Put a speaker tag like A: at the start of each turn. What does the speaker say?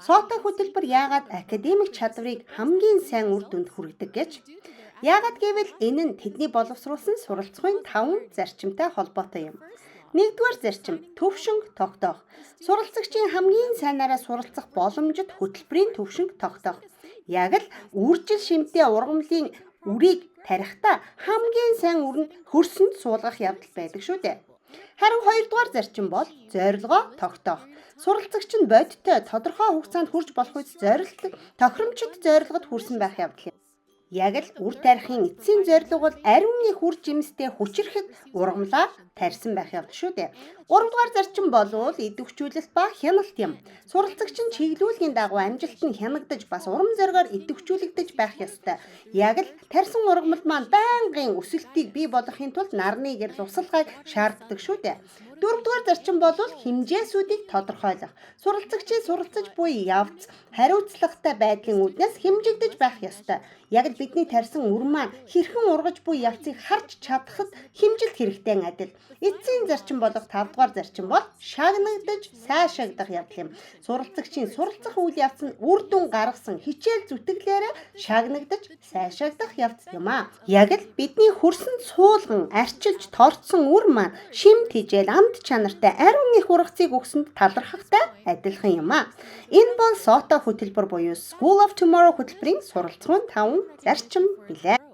A: Сота хөтөлбөр яагаад академик чадварыг хамгийн сайн үр дүнд хүргэдэг гэж? Яагаад гэвэл энэ нь тэдний боловсруулсан суралцахуйн 5 зарчимтай холбоотой юм. Нэгдүгээр зарчим төвшинг тогтоох. Суралцагчийн хамгийн сайнаараа суралцах боломжит хөтөлбөрийн төвшинг тогтоох. Яг л үржил шимтээ ургамлын үрийг тарихдаа хамгийн сайн үрэнд хөрсөнд суулгах явдал байдаг шүү дээ. Харин хоёрдугаар зарчим бол зорилгоо тогтоох. Суралцагч нь бодиттой тодорхой хугацаанд хүрч болох үед тохиромжит зорилгод хүрсэн байх явдал юм. Яг л үр тарихын эцсийн зорилго бол ариун их үр жимстэй хүчрэхэд ургамлаар тарьсан байх явдал шүү дээ. Гуравдугаар зарчим бол идэвхжүүлэлт ба хяналт юм. Суралцагч нь чиглүүлгийн дагуу амжилт нь хянагдаж бас урам зоригоор идэвхжүүлэгдэж байх ёстой. Яг л тарьсан ургамал маань байнгын өсөлтийг бий болгохын тулд нарны гэрэл усалгайг шаарддаг шүү дээ. Дөрөвдүгээр зарчим бол хэмжээсүүдийг тодорхойлох. Суралцагчийн суралцаж буй явц хариуцлагатай байдлын үүднээс хэмжигдэж байх ёстой. Яг л бидний тарьсан үр маань хэрхэн ургаж буй явцыг харж чадхад хэмжилт хэрэгтэй адил. Эцсийн зарчим болох 5 дугаар зарчим бол шагнагдаж сайшаагдах явдал юм. Суралцагчийн суралцах үйл явц нь үр дүн гаргасан хичээл зүтгэлээрээ шагнагдаж сайшаагдах явц юм аа. Яг л бидний хөрсөнд суулган арчилж торцсон үр маань шимт хижээл амт чанартай ариун их ургацыг өгсөнд талархахтай адилхан юм аа. Энэ бол Сота хөтөлбөр буюу School of Tomorrow хөтөлбөрийн суралцахуйн 5 зарчим билээ.